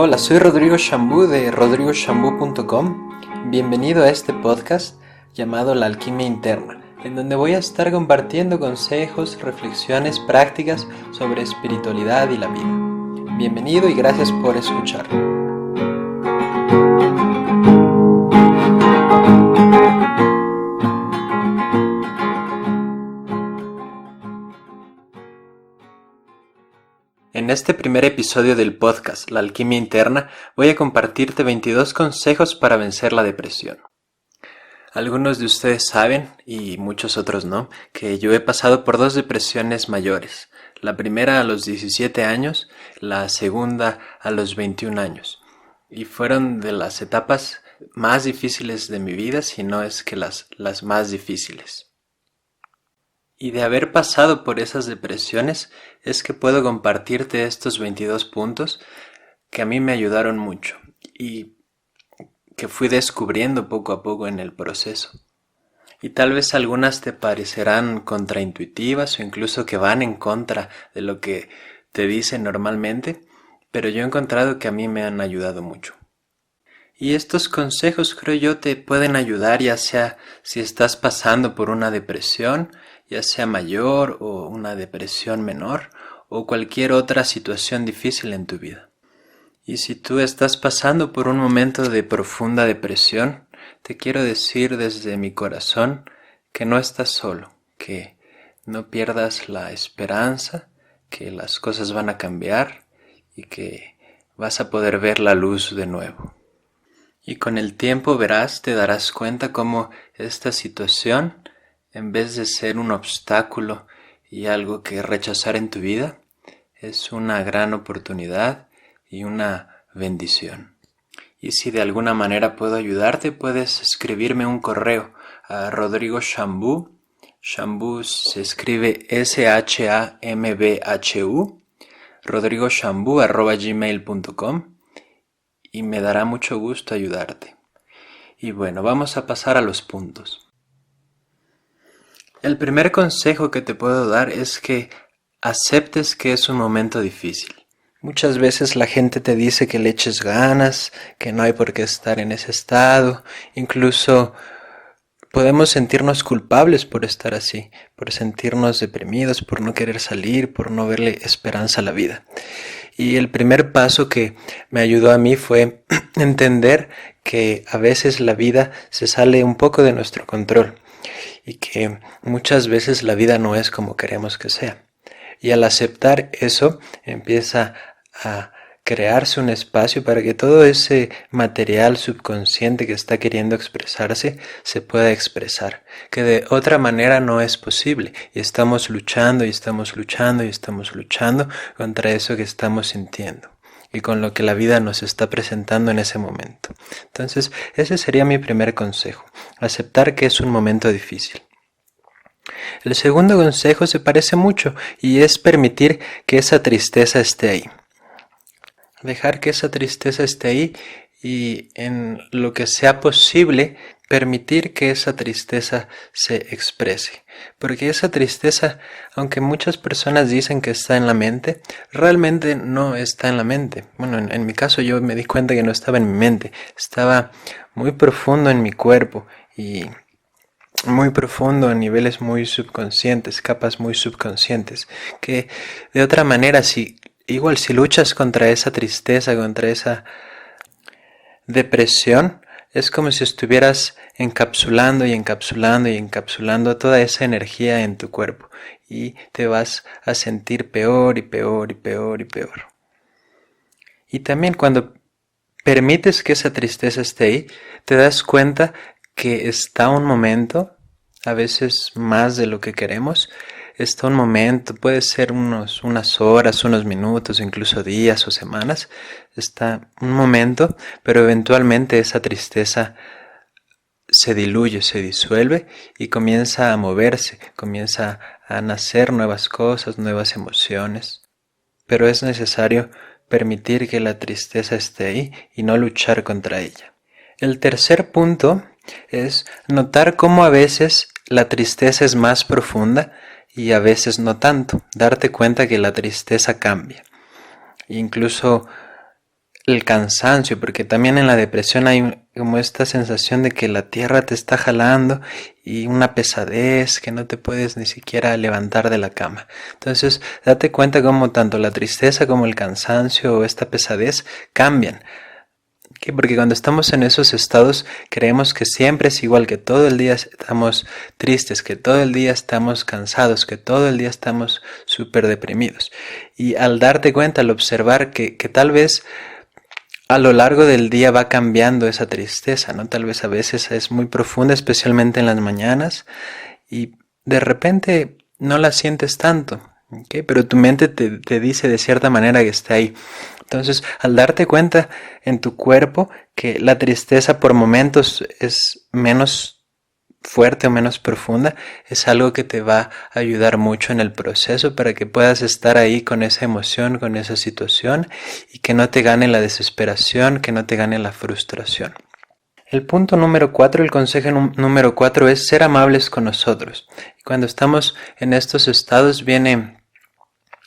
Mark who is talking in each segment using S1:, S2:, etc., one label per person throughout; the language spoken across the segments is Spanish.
S1: Hola, soy Rodrigo Shambú de rodrigoshambú.com. Bienvenido a este podcast llamado La Alquimia Interna, en donde voy a estar compartiendo consejos, reflexiones, prácticas sobre espiritualidad y la vida. Bienvenido y gracias por escuchar. En este primer episodio del podcast La Alquimia Interna voy a compartirte 22 consejos para vencer la depresión. Algunos de ustedes saben, y muchos otros no, que yo he pasado por 2 depresiones mayores. La primera a los 17 años, la segunda a los 21 años. Y fueron de las etapas más difíciles de mi vida, si no es que las más difíciles. Y de haber pasado por esas depresiones es que puedo compartirte estos 22 puntos que a mí me ayudaron mucho y que fui descubriendo poco a poco en el proceso. Y tal vez algunas te parecerán contraintuitivas o incluso que van en contra de lo que te dicen normalmente, pero yo he encontrado que a mí me han ayudado mucho. Y estos consejos creo yo te pueden ayudar, ya sea si estás pasando por una depresión, ya sea mayor o una depresión menor o cualquier otra situación difícil en tu vida. Y si tú estás pasando por un momento de profunda depresión, te quiero decir desde mi corazón que no estás solo, que no pierdas la esperanza, que las cosas van a cambiar y que vas a poder ver la luz de nuevo. Y con el tiempo te darás cuenta cómo esta situación, en vez de ser un obstáculo y algo que rechazar en tu vida, es una gran oportunidad y una bendición. Y si de alguna manera puedo ayudarte, puedes escribirme un correo a Rodrigo Shambú. Shambú se escribe SHAMBHU, rodrigoshambú@gmail.com. y me dará mucho gusto ayudarte. Y bueno, vamos a pasar a los puntos. El primer consejo que te puedo dar es que aceptes que es un momento difícil. Muchas veces la gente te dice que le eches ganas, que no hay por qué estar en ese estado, incluso podemos sentirnos culpables por estar así, por sentirnos deprimidos, por no querer salir, por no verle esperanza a la vida. Y el primer paso que me ayudó a mí fue entender que a veces la vida se sale un poco de nuestro control y que muchas veces la vida no es como queremos que sea. Y al aceptar eso empieza a crearse un espacio para que todo ese material subconsciente que está queriendo expresarse se pueda expresar, que de otra manera no es posible, y estamos luchando y estamos luchando y estamos luchando contra eso que estamos sintiendo y con lo que la vida nos está presentando en ese momento. Entonces, ese sería mi primer consejo, aceptar que es un momento difícil. El segundo consejo se parece mucho y es permitir que esa tristeza esté ahí. Dejar que esa tristeza esté ahí y en lo que sea posible permitir que esa tristeza se exprese. Porque esa tristeza, aunque muchas personas dicen que está en la mente, realmente no está en la mente. Bueno, en mi caso yo me di cuenta que no estaba en mi mente, estaba muy profundo en mi cuerpo y muy profundo a niveles muy subconscientes, capas muy subconscientes, que de otra manera si luchas contra esa tristeza, contra esa depresión, es como si estuvieras encapsulando y encapsulando y encapsulando toda esa energía en tu cuerpo y te vas a sentir peor y peor y peor y peor. Y también cuando permites que esa tristeza esté ahí, te das cuenta que está un momento, a veces más de lo que queremos, está un momento, puede ser unas horas, unos minutos, incluso días o semanas, está un momento, pero eventualmente esa tristeza se diluye, se disuelve y comienza a moverse, comienza a nacer nuevas cosas, nuevas emociones, pero es necesario permitir que la tristeza esté ahí y no luchar contra ella. El tercer punto es notar cómo a veces la tristeza es más profunda y a veces no tanto. Darte cuenta que la tristeza cambia. Incluso el cansancio, porque también en la depresión hay como esta sensación de que la tierra te está jalando y una pesadez que no te puedes ni siquiera levantar de la cama. Entonces, date cuenta cómo tanto la tristeza como el cansancio o esta pesadez cambian. ¿Qué? Porque cuando estamos en esos estados creemos que siempre es igual, que todo el día estamos tristes, que todo el día estamos cansados, que todo el día estamos súper deprimidos. Y al darte cuenta, al observar que tal vez a lo largo del día va cambiando esa tristeza, ¿no? Tal vez a veces es muy profunda, especialmente en las mañanas, y de repente no la sientes tanto, ¿ok? Pero tu mente te dice de cierta manera que está ahí. Entonces, al darte cuenta en tu cuerpo que la tristeza por momentos es menos fuerte o menos profunda, es algo que te va a ayudar mucho en el proceso para que puedas estar ahí con esa emoción, con esa situación y que no te gane la desesperación, que no te gane la frustración. El punto número 4, el consejo número 4 es ser amables con nosotros. Cuando estamos en estos estados viene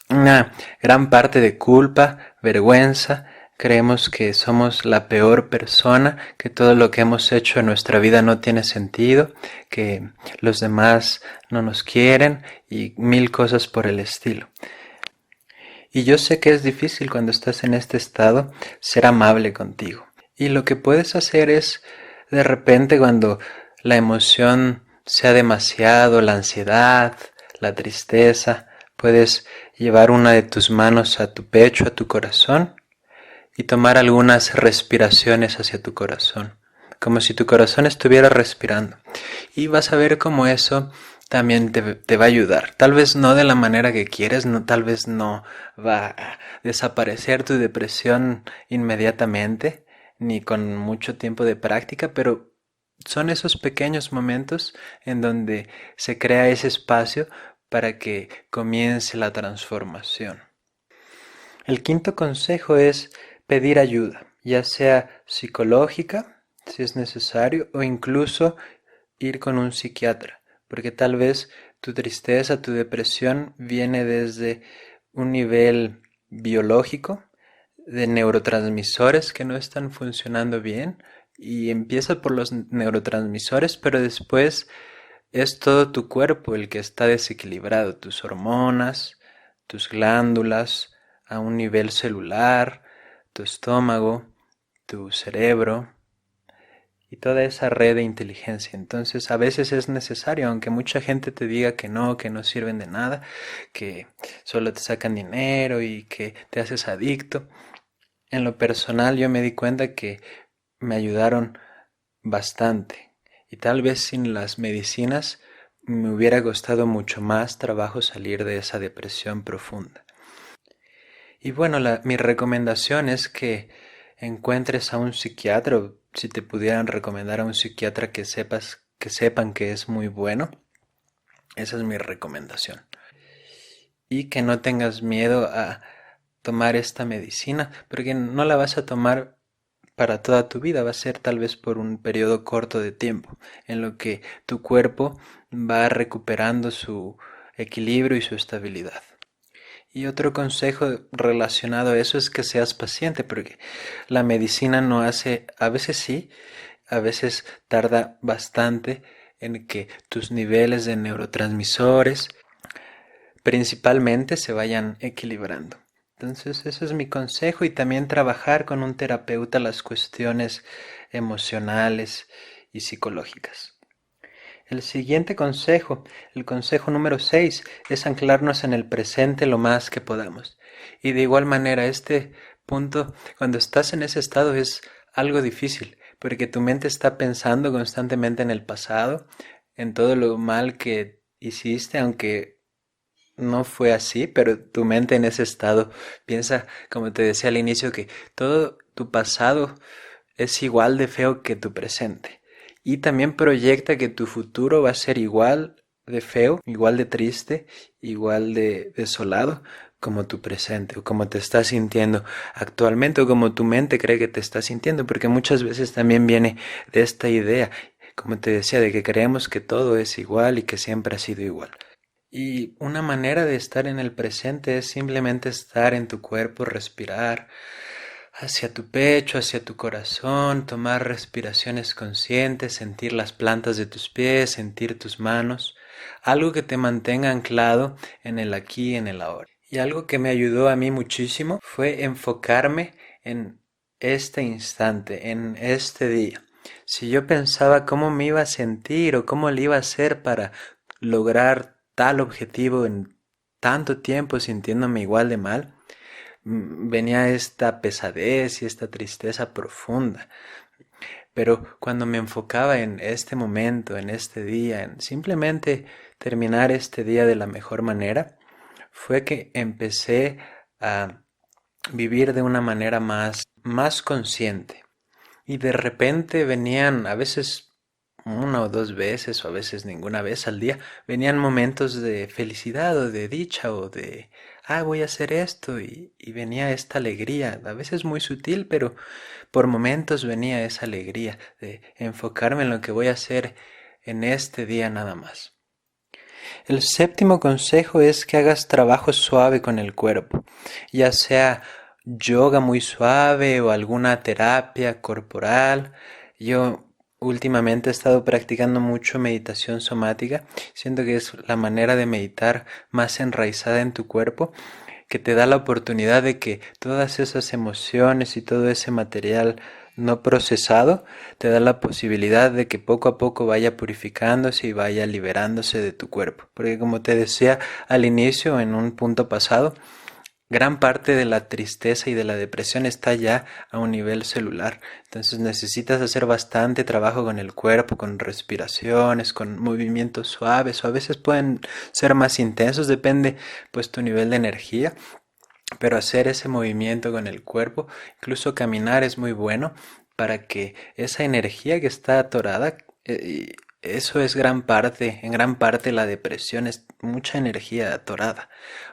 S1: una gran parte de culpa, vergüenza. Creemos que somos la peor persona, que todo lo que hemos hecho en nuestra vida no tiene sentido, que los demás no nos quieren y mil cosas por el estilo. Y yo sé que es difícil cuando estás en este estado ser amable contigo. Y lo que puedes hacer es, de repente, cuando la emoción sea demasiado, la ansiedad, la tristeza, puedes llevar una de tus manos a tu pecho, a tu corazón, y tomar algunas respiraciones hacia tu corazón, como si tu corazón estuviera respirando. Y vas a ver cómo eso también te va a ayudar. Tal vez no de la manera que quieres, no, tal vez no va a desaparecer tu depresión inmediatamente, ni con mucho tiempo de práctica, pero son esos pequeños momentos en donde se crea ese espacio para que comience la transformación. El quinto consejo es pedir ayuda, ya sea psicológica, si es necesario, o incluso ir con un psiquiatra, porque tal vez tu tristeza, tu depresión viene desde un nivel biológico, de neurotransmisores que no están funcionando bien, y empieza por los neurotransmisores, pero después es todo tu cuerpo el que está desequilibrado, tus hormonas, tus glándulas, a un nivel celular, tu estómago, tu cerebro y toda esa red de inteligencia. Entonces a veces es necesario, aunque mucha gente te diga que no sirven de nada, que solo te sacan dinero y que te haces adicto. En lo personal yo me di cuenta que me ayudaron bastante y tal vez sin las medicinas me hubiera costado mucho más trabajo salir de esa depresión profunda. Y bueno, mi recomendación es que encuentres a un psiquiatra, o si te pudieran recomendar a un psiquiatra que sepan que es muy bueno, esa es mi recomendación. Y que no tengas miedo a tomar esta medicina, porque no la vas a tomar para toda tu vida, va a ser tal vez por un periodo corto de tiempo, en lo que tu cuerpo va recuperando su equilibrio y su estabilidad. Y otro consejo relacionado a eso es que seas paciente, porque la medicina no hace, a veces sí, a veces tarda bastante en que tus niveles de neurotransmisores principalmente se vayan equilibrando. Entonces, eso es mi consejo y también trabajar con un terapeuta las cuestiones emocionales y psicológicas. El siguiente consejo, el consejo número 6, es anclarnos en el presente lo más que podamos. Y de igual manera, este punto, cuando estás en ese estado, es algo difícil, porque tu mente está pensando constantemente en el pasado, en todo lo mal que hiciste, aunque no fue así, pero tu mente en ese estado piensa, como te decía al inicio, que todo tu pasado es igual de feo que tu presente. Y también proyecta que tu futuro va a ser igual de feo, igual de triste, igual de desolado como tu presente o como te estás sintiendo actualmente o como tu mente cree que te estás sintiendo, porque muchas veces también viene de esta idea, como te decía, de que creemos que todo es igual y que siempre ha sido igual. Y una manera de estar en el presente es simplemente estar en tu cuerpo, respirar, hacia tu pecho, hacia tu corazón, tomar respiraciones conscientes, sentir las plantas de tus pies, sentir tus manos, algo que te mantenga anclado en el aquí y en el ahora. Y algo que me ayudó a mí muchísimo fue enfocarme en este instante, en este día. Si yo pensaba cómo me iba a sentir o cómo le iba a hacer para lograr tal objetivo en tanto tiempo sintiéndome igual de mal, venía esta pesadez y esta tristeza profunda. Pero cuando me enfocaba en este momento, en este día, en simplemente terminar este día de la mejor manera, fue que empecé a vivir de una manera más consciente. Y de repente venían, a veces una o dos veces, o a veces ninguna vez al día, venían momentos de felicidad o de dicha o de, voy a hacer esto, y venía esta alegría, a veces muy sutil, pero por momentos venía esa alegría de enfocarme en lo que voy a hacer en este día nada más. El séptimo consejo es que hagas trabajo suave con el cuerpo, ya sea yoga muy suave o alguna terapia corporal. Yo últimamente he estado practicando mucho meditación somática, siento que es la manera de meditar más enraizada en tu cuerpo, que te da la oportunidad de que todas esas emociones y todo ese material no procesado te da la posibilidad de que poco a poco vaya purificándose y vaya liberándose de tu cuerpo. Porque como te decía al inicio, en un punto pasado, gran parte de la tristeza y de la depresión está ya a un nivel celular. Entonces necesitas hacer bastante trabajo con el cuerpo, con respiraciones, con movimientos suaves, o a veces pueden ser más intensos, depende pues tu nivel de energía. Pero hacer ese movimiento con el cuerpo, incluso caminar, es muy bueno para que esa energía que está atorada, eso es en gran parte la depresión es mucha energía atorada,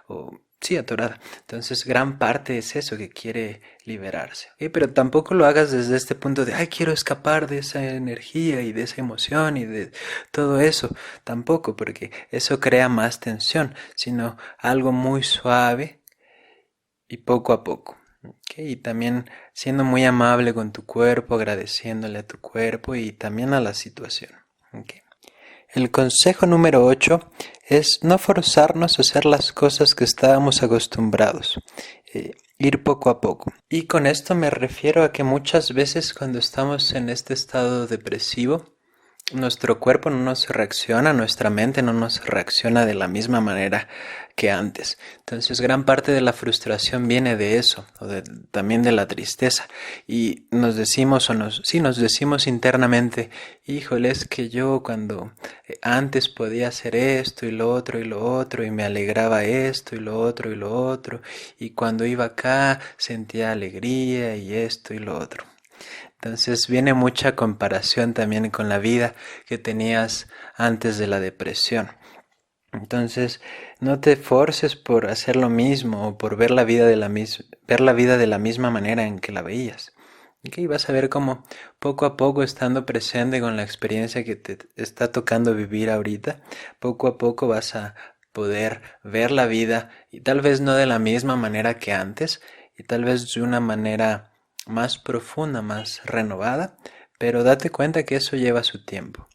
S1: o sí, atorada. Entonces gran parte es eso que quiere liberarse. Pero tampoco lo hagas desde este punto de, quiero escapar de esa energía y de esa emoción y de todo eso. Tampoco, porque eso crea más tensión, sino algo muy suave y poco a poco. ¿Okay? Y también siendo muy amable con tu cuerpo, agradeciéndole a tu cuerpo y también a la situación. ¿Okay? El consejo número 8 es no forzarnos a hacer las cosas que estábamos acostumbrados. Ir poco a poco. Y con esto me refiero a que muchas veces cuando estamos en este estado depresivo, nuestro cuerpo no nos reacciona, nuestra mente no nos reacciona de la misma manera que antes. Entonces gran parte de la frustración viene de eso, también de la tristeza. Y nos decimos nos decimos internamente, híjole, es que yo cuando antes podía hacer esto y lo otro y lo otro, y me alegraba esto y lo otro y lo otro, y cuando iba acá sentía alegría y esto y lo otro. Entonces viene mucha comparación también con la vida que tenías antes de la depresión. Entonces no te forces por hacer lo mismo o por ver la vida de la misma manera en que la veías. Okay, vas a ver cómo poco a poco, estando presente con la experiencia que te está tocando vivir ahorita, poco a poco vas a poder ver la vida, y tal vez no de la misma manera que antes, y tal vez de una manera más profunda, más renovada, pero date cuenta que eso lleva su tiempo.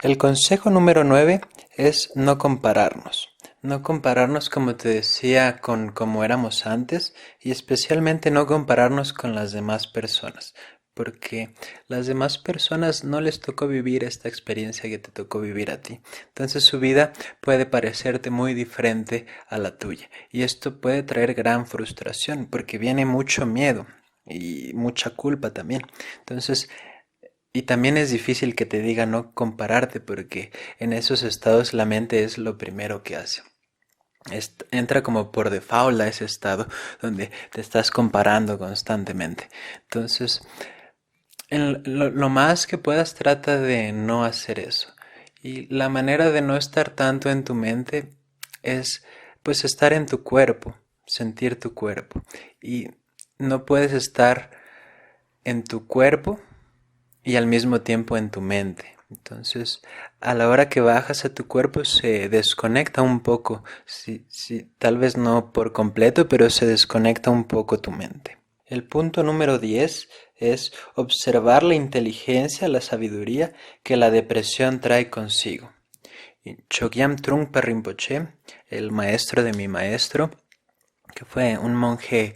S1: El consejo número 9 es no compararnos. No compararnos, como te decía, con cómo éramos antes, y especialmente no compararnos con las demás personas, porque las demás personas no les tocó vivir esta experiencia que te tocó vivir a ti. Entonces su vida puede parecerte muy diferente a la tuya, y esto puede traer gran frustración porque viene mucho miedo y mucha culpa también. Entonces, y también es difícil que te diga no compararte, porque en esos estados la mente es lo primero que hace. Entra como por default a ese estado donde te estás comparando constantemente. Entonces, lo más que puedas, trata de no hacer eso. Y la manera de no estar tanto en tu mente es pues estar en tu cuerpo, sentir tu cuerpo. Y no puedes estar en tu cuerpo y al mismo tiempo en tu mente. Entonces, a la hora que bajas a tu cuerpo se desconecta un poco, tal vez no por completo, pero se desconecta un poco tu mente. El punto número 10 es observar la inteligencia, la sabiduría que la depresión trae consigo. Chogyam Trungpa Rinpoche, el maestro de mi maestro, que fue un monje,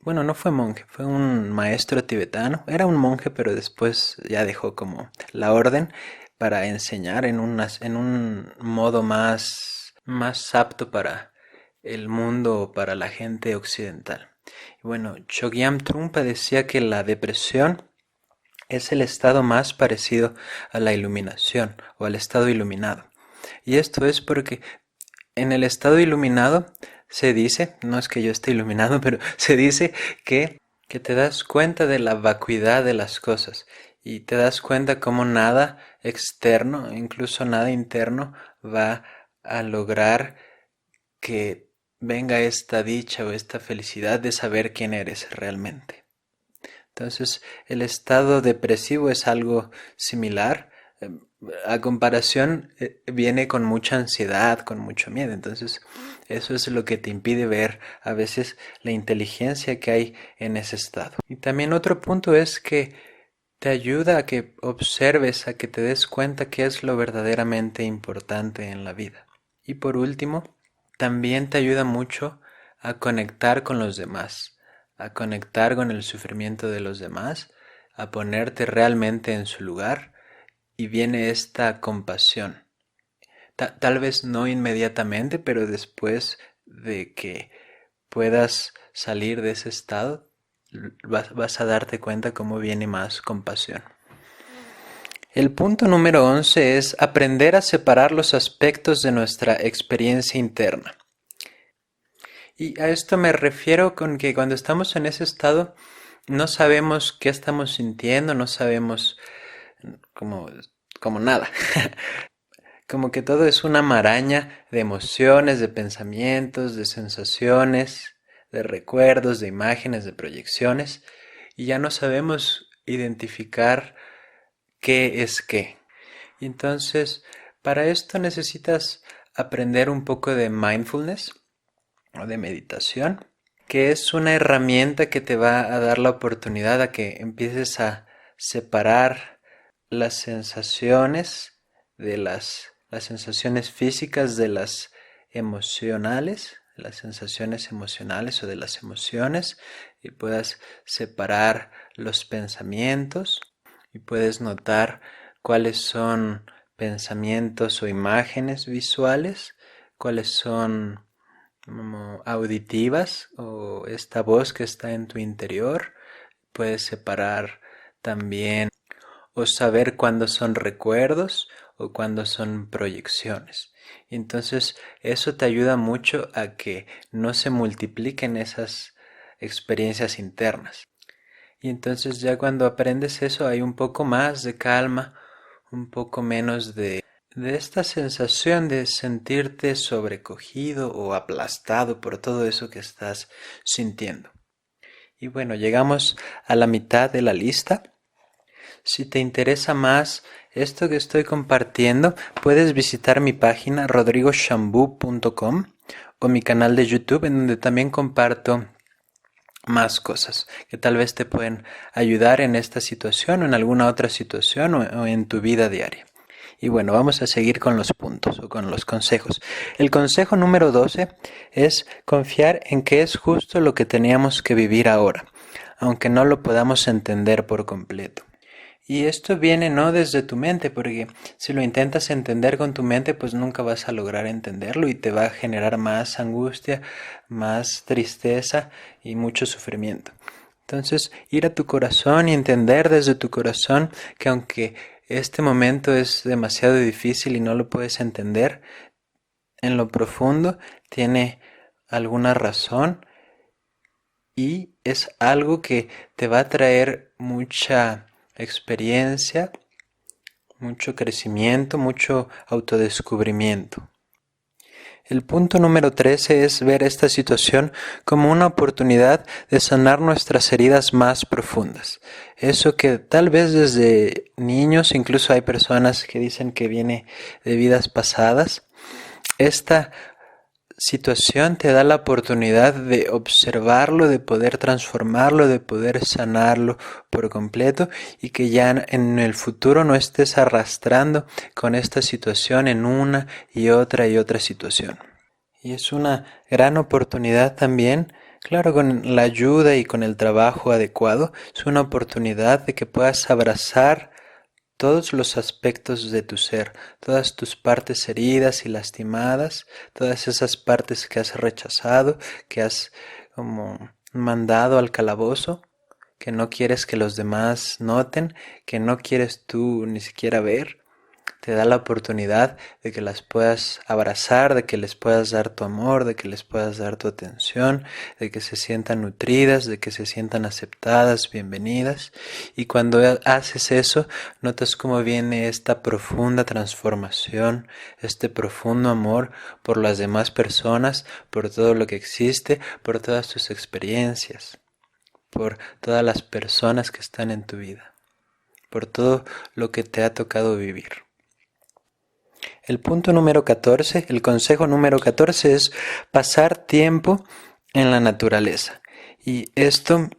S1: bueno, no fue monje, fue un maestro tibetano. Era un monje, pero después ya dejó como la orden para enseñar en un modo más apto para el mundo, para la gente occidental. Y bueno, Chogyam Trungpa decía que la depresión es el estado más parecido a la iluminación o al estado iluminado. Y esto es porque en el estado iluminado se dice, no es que yo esté iluminado, pero se dice que te das cuenta de la vacuidad de las cosas y te das cuenta cómo nada externo, incluso nada interno, va a lograr que venga esta dicha o esta felicidad de saber quién eres realmente. Entonces, el estado depresivo es algo similar. A comparación, viene con mucha ansiedad, con mucho miedo. Entonces, eso es lo que te impide ver a veces la inteligencia que hay en ese estado. Y también otro punto es que te ayuda a que observes, a que te des cuenta qué es lo verdaderamente importante en la vida. Y por último, también te ayuda mucho a conectar con los demás, a conectar con el sufrimiento de los demás, a ponerte realmente en su lugar, y viene esta compasión. Tal vez no inmediatamente, pero después de que puedas salir de ese estado, vas a darte cuenta cómo viene más compasión. El punto número 11 es aprender a separar los aspectos de nuestra experiencia interna. Y a esto me refiero con que cuando estamos en ese estado no sabemos qué estamos sintiendo, no sabemos como nada. Como que todo es una maraña de emociones, de pensamientos, de sensaciones, de recuerdos, de imágenes, de proyecciones, y ya no sabemos identificar qué es qué. Y entonces, para esto necesitas aprender un poco de mindfulness o de meditación, que es una herramienta que te va a dar la oportunidad a que empieces a separar las sensaciones de las sensaciones físicas de las emocionales, las sensaciones emocionales o de las emociones, y puedas separar los pensamientos y puedes notar cuáles son pensamientos o imágenes visuales, cuáles son auditivas o esta voz que está en tu interior. Puedes separar también o saber cuándo son recuerdos o cuándo son proyecciones. Entonces eso te ayuda mucho a que no se multipliquen esas experiencias internas. Y entonces ya cuando aprendes eso hay un poco más de calma, un poco menos de esta sensación de sentirte sobrecogido o aplastado por todo eso que estás sintiendo. Y bueno, llegamos a la mitad de la lista. Si te interesa más esto que estoy compartiendo, puedes visitar mi página rodrigoshambu.com o mi canal de YouTube, en donde también comparto más cosas que tal vez te pueden ayudar en esta situación o en alguna otra situación o en tu vida diaria. Y bueno, vamos a seguir con los puntos o con los consejos. El consejo número 12 es confiar en que es justo lo que teníamos que vivir ahora, aunque no lo podamos entender por completo. Y esto viene no desde tu mente, porque si lo intentas entender con tu mente, pues nunca vas a lograr entenderlo y te va a generar más angustia, más tristeza y mucho sufrimiento. Entonces, ir a tu corazón y entender desde tu corazón que aunque este momento es demasiado difícil y no lo puedes entender, en lo profundo tiene alguna razón y es algo que te va a traer mucha experiencia, mucho crecimiento, mucho autodescubrimiento. El punto número 13 es ver esta situación como una oportunidad de sanar nuestras heridas más profundas. Eso que tal vez desde niños, incluso hay personas que dicen que viene de vidas pasadas, esta situación te da la oportunidad de observarlo, de poder transformarlo, de poder sanarlo por completo y que ya en el futuro no estés arrastrando con esta situación en una y otra situación. Y es una gran oportunidad también, claro, con la ayuda y con el trabajo adecuado, es una oportunidad de que puedas abrazar todos los aspectos de tu ser, todas tus partes heridas y lastimadas, todas esas partes que has rechazado, que has como mandado al calabozo, que no quieres que los demás noten, que no quieres tú ni siquiera ver. Te da la oportunidad de que las puedas abrazar, de que les puedas dar tu amor, de que les puedas dar tu atención, de que se sientan nutridas, de que se sientan aceptadas, bienvenidas. Y cuando haces eso, notas cómo viene esta profunda transformación, este profundo amor por las demás personas, por todo lo que existe, por todas tus experiencias, por todas las personas que están en tu vida, por todo lo que te ha tocado vivir. El punto número 14, el consejo número 14 es pasar tiempo en la naturaleza. Y esto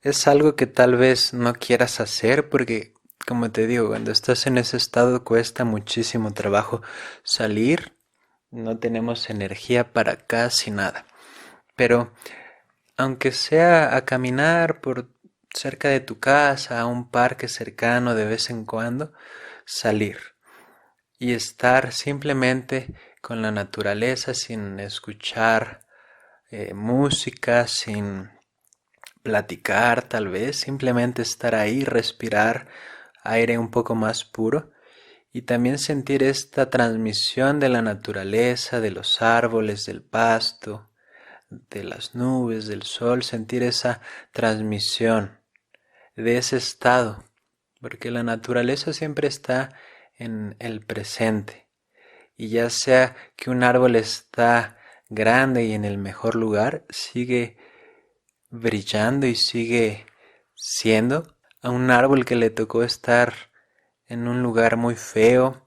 S1: es algo que tal vez no quieras hacer porque, como te digo, cuando estás en ese estado cuesta muchísimo trabajo salir. No tenemos energía para casi nada. Pero aunque sea a caminar por cerca de tu casa, a un parque cercano de vez en cuando, salir y estar simplemente con la naturaleza sin escuchar música, sin platicar tal vez, simplemente estar ahí, respirar aire un poco más puro y también sentir esta transmisión de la naturaleza, de los árboles, del pasto, de las nubes, del sol, sentir esa transmisión de ese estado, porque la naturaleza siempre está en el presente. Y ya sea que un árbol está grande y en el mejor lugar, sigue brillando y sigue siendo a un árbol que le tocó estar en un lugar muy feo,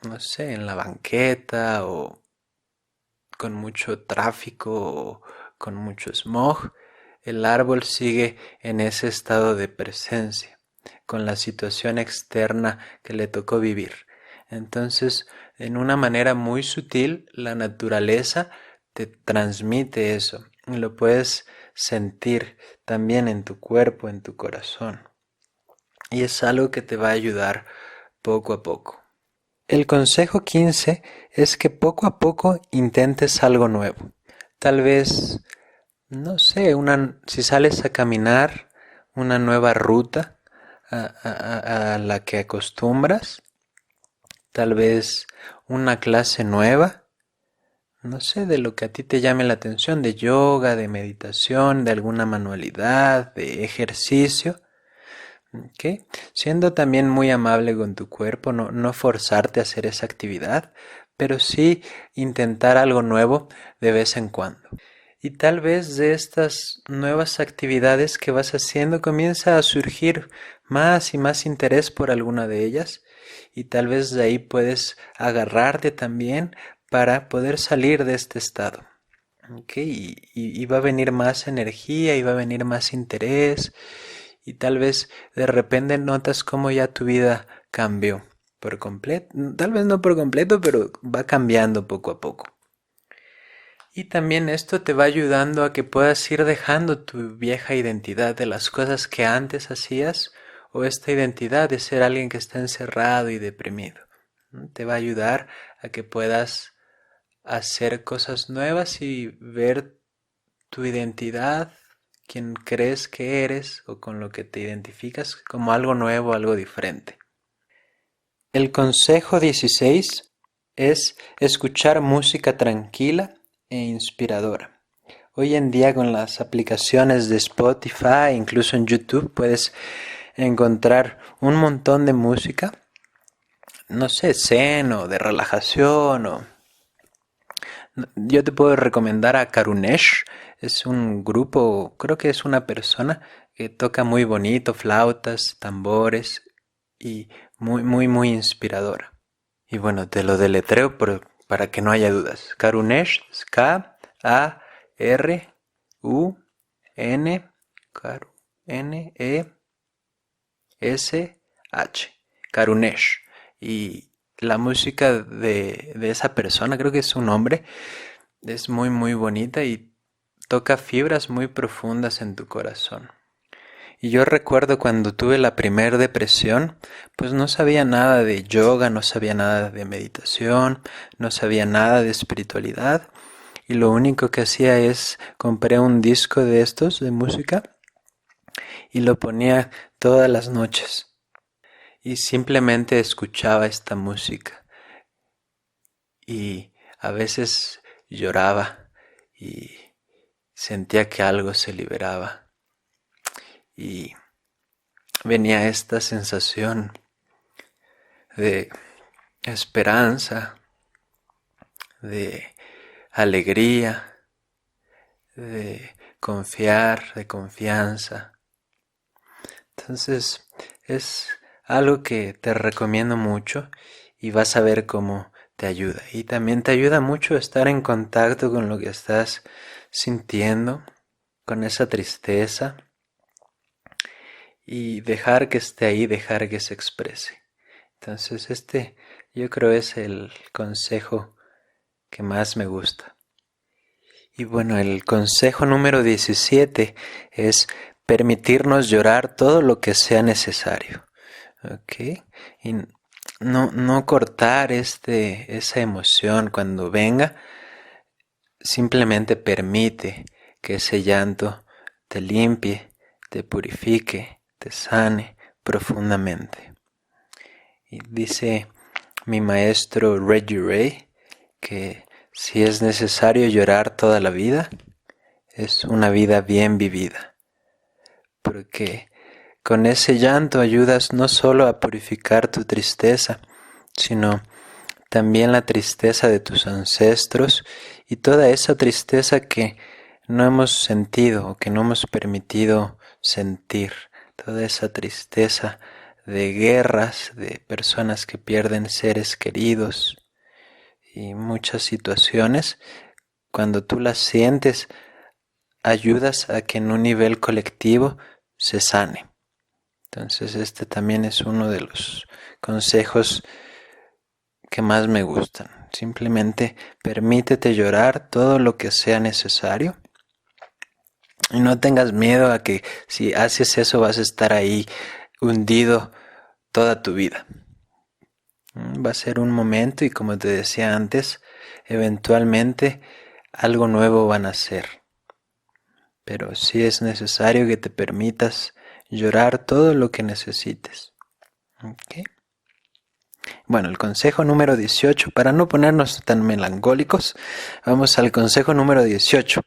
S1: no sé, en la banqueta o con mucho tráfico o con mucho smog. El árbol sigue en ese estado de presencia, con la situación externa que le tocó vivir. Entonces, en una manera muy sutil, la naturaleza te transmite eso. Lo puedes sentir también en tu cuerpo, en tu corazón. Y es algo que te va a ayudar poco a poco. El consejo 15 es que poco a poco intentes algo nuevo. Tal vez, no sé, si sales a caminar una nueva ruta a la que acostumbras, tal vez una clase nueva, no sé, de lo que a ti te llame la atención, de yoga, de meditación, de alguna manualidad, de ejercicio. ¿Okay? Siendo también muy amable con tu cuerpo, no forzarte a hacer esa actividad, pero sí intentar algo nuevo de vez en cuando. Y tal vez de estas nuevas actividades que vas haciendo comienza a surgir más y más interés por alguna de ellas y tal vez de ahí puedes agarrarte también para poder salir de este estado. ¿Okay? Y va a venir más energía y va a venir más interés y tal vez de repente notas cómo ya tu vida cambió por completo, tal vez no por completo, pero va cambiando poco a poco. Y también esto te va ayudando a que puedas ir dejando tu vieja identidad de las cosas que antes hacías o esta identidad de ser alguien que está encerrado y deprimido. Te va a ayudar a que puedas hacer cosas nuevas y ver tu identidad, quien crees que eres o con lo que te identificas como algo nuevo, algo diferente. El consejo 16 es escuchar música tranquila e inspiradora. Hoy en día con las aplicaciones de Spotify, incluso en YouTube, puedes encontrar un montón de música, no sé, zen o de relajación o... Yo te puedo recomendar a Karunesh, es un grupo, creo que es una persona que toca muy bonito, flautas, tambores y muy inspiradora. Y bueno, te lo deletreo para que no haya dudas. Karunesh es K-A-R-U-N, N-E-S-H, Karunesh. Y la música de esa persona, creo que es un hombre, es muy muy bonita y toca fibras muy profundas en tu corazón. Y yo recuerdo cuando tuve la primera depresión, pues no sabía nada de yoga, no sabía nada de meditación, no sabía nada de espiritualidad. Y lo único que hacía es compré un disco de estos de música y lo ponía todas las noches. Y simplemente escuchaba esta música. Y a veces lloraba y sentía que algo se liberaba. Y venía esta sensación de esperanza, de alegría, de confiar, de confianza. Entonces es algo que te recomiendo mucho y vas a ver cómo te ayuda. Y también te ayuda mucho estar en contacto con lo que estás sintiendo, con esa tristeza, y dejar que esté ahí, dejar que se exprese. Entonces yo creo es el consejo que más me gusta. Y bueno, el consejo número 17 es permitirnos llorar todo lo que sea necesario. ¿Ok? Y no cortar esa emoción cuando venga, simplemente permite que ese llanto te limpie, te purifique, te sane profundamente. Y dice mi maestro Reggie Ray que si es necesario llorar toda la vida, es una vida bien vivida, porque con ese llanto ayudas no solo a purificar tu tristeza, sino también la tristeza de tus ancestros y toda esa tristeza que no hemos sentido o que no hemos permitido sentir, toda esa tristeza de guerras, de personas que pierden seres queridos y muchas situaciones. Cuando tú las sientes, ayudas a que en un nivel colectivo se sane. Entonces este también es uno de los consejos que más me gustan. Simplemente permítete llorar todo lo que sea necesario y no tengas miedo a que si haces eso vas a estar ahí hundido toda tu vida. Va a ser un momento y como te decía antes, eventualmente algo nuevo va a nacer. Pero sí es necesario que te permitas llorar todo lo que necesites. ¿Okay? Bueno, el consejo número 18, para no ponernos tan melancólicos, vamos al consejo número 18,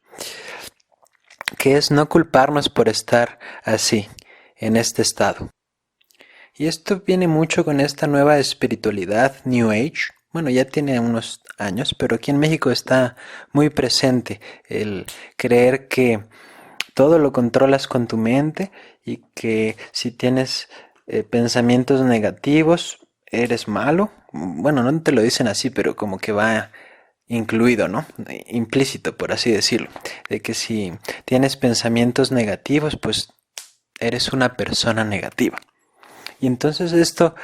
S1: que es no culparnos por estar así, en este estado. Y esto viene mucho con esta nueva espiritualidad New Age. Bueno, ya tiene unos años, pero aquí en México está muy presente el creer que todo lo controlas con tu mente y que si tienes pensamientos negativos, eres malo. Bueno, no te lo dicen así, pero como que va incluido, ¿no? Implícito, por así decirlo. De que si tienes pensamientos negativos, pues eres una persona negativa. Y entonces esto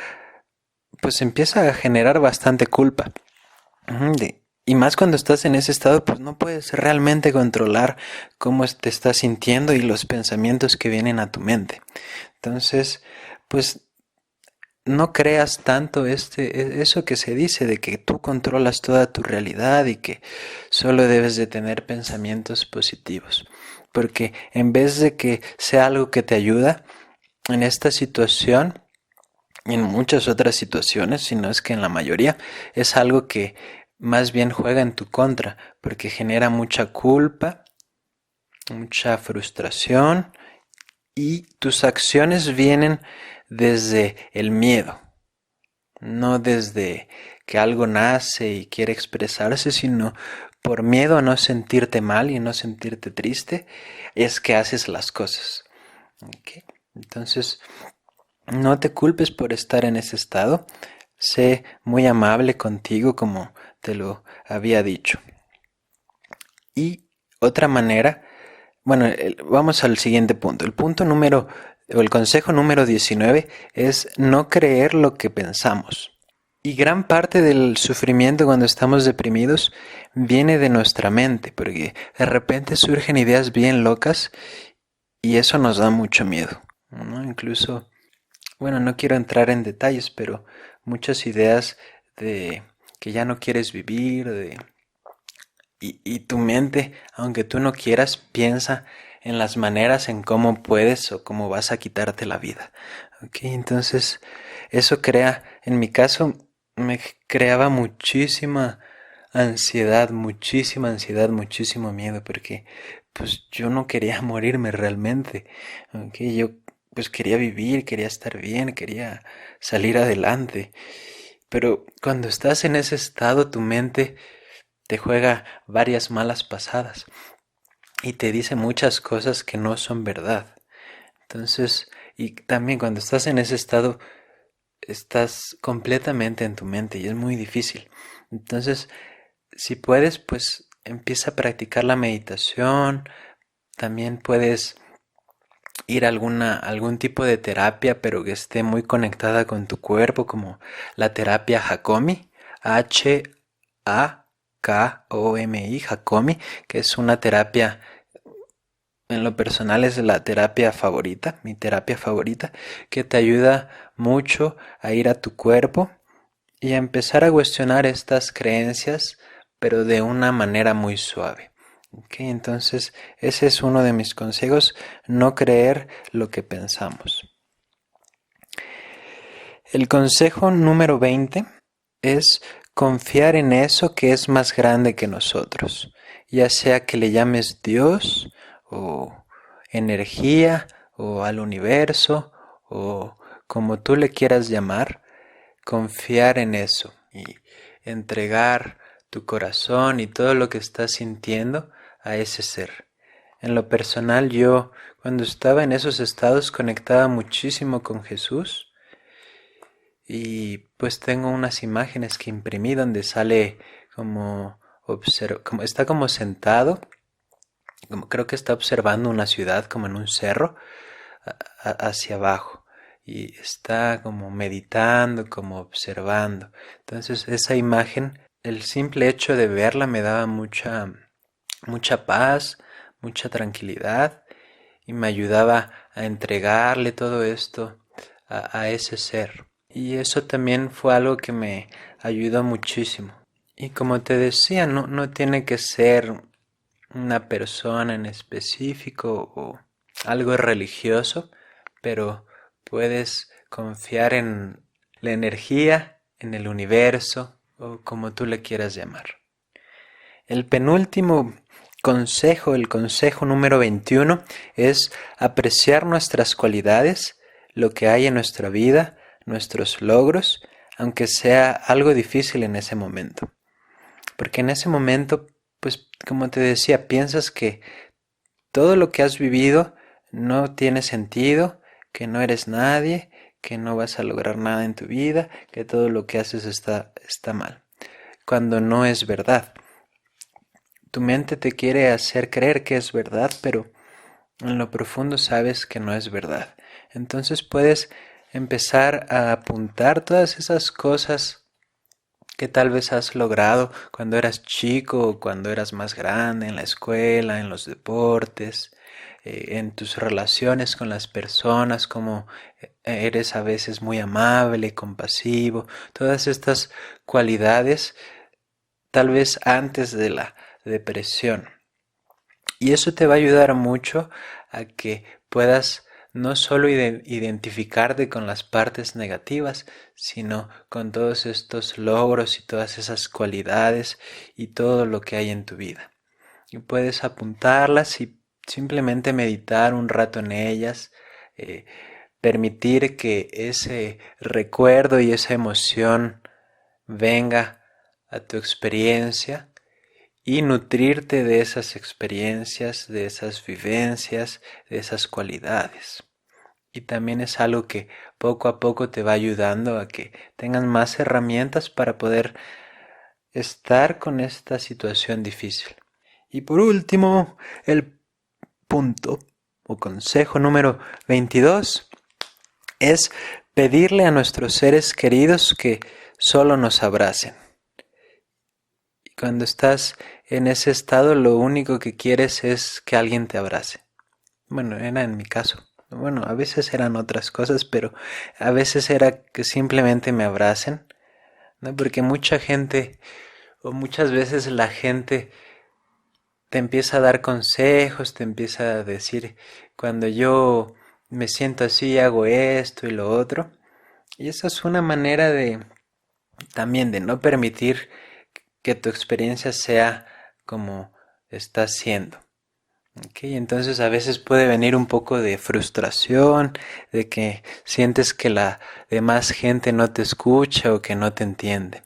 S1: pues empieza a generar bastante culpa. Y más cuando estás en ese estado, pues no puedes realmente controlar cómo te estás sintiendo y los pensamientos que vienen a tu mente. Entonces, pues no creas tanto eso que se dice de que tú controlas toda tu realidad y que solo debes de tener pensamientos positivos. Porque en vez de que sea algo que te ayuda en esta situación y en muchas otras situaciones, sino es que en la mayoría es algo que más bien juega en tu contra, porque genera mucha culpa, mucha frustración y tus acciones vienen desde el miedo, no desde que algo nace y quiere expresarse, sino por miedo a no sentirte mal y no sentirte triste, es que haces las cosas. ¿Okay? Entonces, no te culpes por estar en ese estado. Sé muy amable contigo como te lo había dicho. Y otra manera, bueno, vamos al siguiente punto. El consejo número 19 es no creer lo que pensamos. Y gran parte del sufrimiento cuando estamos deprimidos viene de nuestra mente, porque de repente surgen ideas bien locas y eso nos da mucho miedo, ¿no? Incluso, bueno, no quiero entrar en detalles, pero muchas ideas de que ya no quieres vivir, y tu mente, aunque tú no quieras, piensa en las maneras en cómo puedes o cómo vas a quitarte la vida. ¿Ok? Entonces, eso en mi caso, me creaba muchísima ansiedad, muchísimo miedo, porque pues yo no quería morirme realmente. ¿Ok? Yo pues quería vivir, quería estar bien, quería salir adelante. Pero cuando estás en ese estado, tu mente te juega varias malas pasadas y te dice muchas cosas que no son verdad. Entonces, y también cuando estás en ese estado, estás completamente en tu mente y es muy difícil. Entonces, si puedes, pues empieza a practicar la meditación. También puedes ir a algún tipo de terapia, pero que esté muy conectada con tu cuerpo, como la terapia Hakomi, Hakomi, Hakomi, que es una terapia, en lo personal es la terapia favorita, mi terapia favorita, que te ayuda mucho a ir a tu cuerpo y a empezar a cuestionar estas creencias, pero de una manera muy suave. Okay, entonces ese es uno de mis consejos, no creer lo que pensamos. El consejo número 20 es confiar en eso que es más grande que nosotros, ya sea que le llames Dios o energía o al universo o como tú le quieras llamar, confiar en eso y entregar tu corazón y todo lo que estás sintiendo a ese ser. En lo personal, yo cuando estaba en esos estados conectaba muchísimo con Jesús y pues tengo unas imágenes que imprimí donde sale como está como sentado, como creo que está observando una ciudad como en un cerro hacia abajo y está como meditando, como observando. Entonces esa imagen, el simple hecho de verla me daba mucha paz, mucha tranquilidad y me ayudaba a entregarle todo esto a ese ser. Y eso también fue algo que me ayudó muchísimo. Y como te decía, no tiene que ser una persona en específico o algo religioso, pero puedes confiar en la energía, en el universo o como tú le quieras llamar. El penúltimo consejo, el consejo número 21, es apreciar nuestras cualidades, lo que hay en nuestra vida, nuestros logros, aunque sea algo difícil en ese momento. Porque en ese momento, pues como te decía, piensas que todo lo que has vivido no tiene sentido, que no eres nadie, que no vas a lograr nada en tu vida, que todo lo que haces está mal, cuando no es verdad. Tu mente te quiere hacer creer que es verdad, pero en lo profundo sabes que no es verdad. Entonces puedes empezar a apuntar todas esas cosas que tal vez has logrado cuando eras chico o cuando eras más grande, en la escuela, en los deportes, en tus relaciones con las personas, como eres a veces muy amable, compasivo, todas estas cualidades tal vez antes de la depresión. Y eso te va a ayudar mucho a que puedas no solo identificarte con las partes negativas, sino con todos estos logros y todas esas cualidades y todo lo que hay en tu vida. Y puedes apuntarlas y simplemente meditar un rato en ellas, permitir que ese recuerdo y esa emoción venga a tu experiencia y nutrirte de esas experiencias, de esas vivencias, de esas cualidades. Y también es algo que poco a poco te va ayudando a que tengas más herramientas para poder estar con esta situación difícil. Y por último, el punto o consejo número 22 es pedirle a nuestros seres queridos que solo nos abracen. Y cuando estás en ese estado, lo único que quieres es que alguien te abrace. Bueno, era en mi caso. Bueno, a veces eran otras cosas, pero a veces era que simplemente me abracen, ¿no? Porque mucha gente, o muchas veces la gente te empieza a dar consejos, te empieza a decir, cuando yo me siento así, hago esto y lo otro. Y esa es una manera de también de no permitir que tu experiencia sea como está siendo. Okay, entonces a veces puede venir un poco de frustración, de que sientes que la demás gente no te escucha o que no te entiende.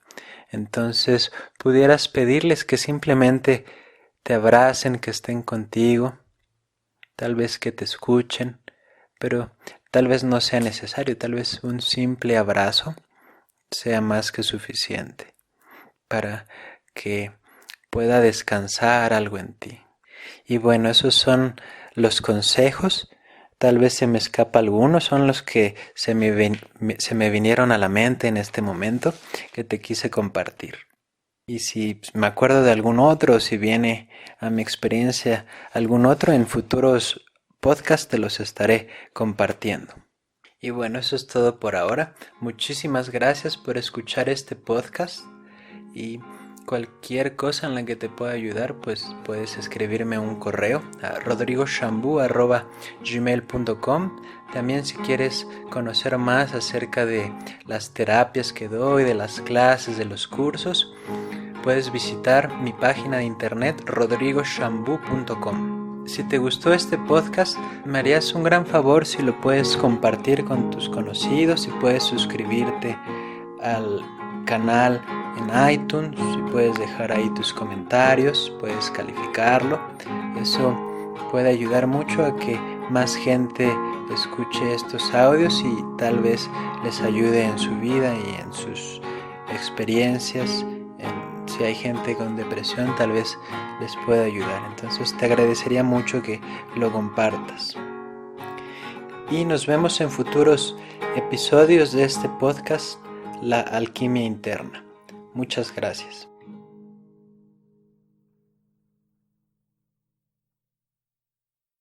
S1: Entonces pudieras pedirles que simplemente te abracen, que estén contigo, tal vez que te escuchen, pero tal vez no sea necesario, tal vez un simple abrazo sea más que suficiente para que pueda descansar algo en ti. Y bueno, esos son los consejos. Tal vez se me escapa alguno, son los que se me vinieron a la mente en este momento que te quise compartir. Y si me acuerdo de algún otro, o si viene a mi experiencia algún otro, en futuros podcasts te los estaré compartiendo. Y bueno, eso es todo por ahora. Muchísimas gracias por escuchar este podcast y cualquier cosa en la que te pueda ayudar, pues puedes escribirme un correo a rodrigoshambu@gmail.com. También si quieres conocer más acerca de las terapias que doy, de las clases, de los cursos, puedes visitar mi página de internet rodrigoshambu.com. Si te gustó este podcast, me harías un gran favor si lo puedes compartir con tus conocidos, si puedes suscribirte al canal en iTunes, si puedes dejar ahí tus comentarios, puedes calificarlo. Eso puede ayudar mucho a que más gente escuche estos audios y tal vez les ayude en su vida y en sus experiencias. Si hay gente con depresión, tal vez les pueda ayudar. Entonces te agradecería mucho que lo compartas. Y nos vemos en futuros episodios de este podcast, La Alquimia Interna. Muchas gracias.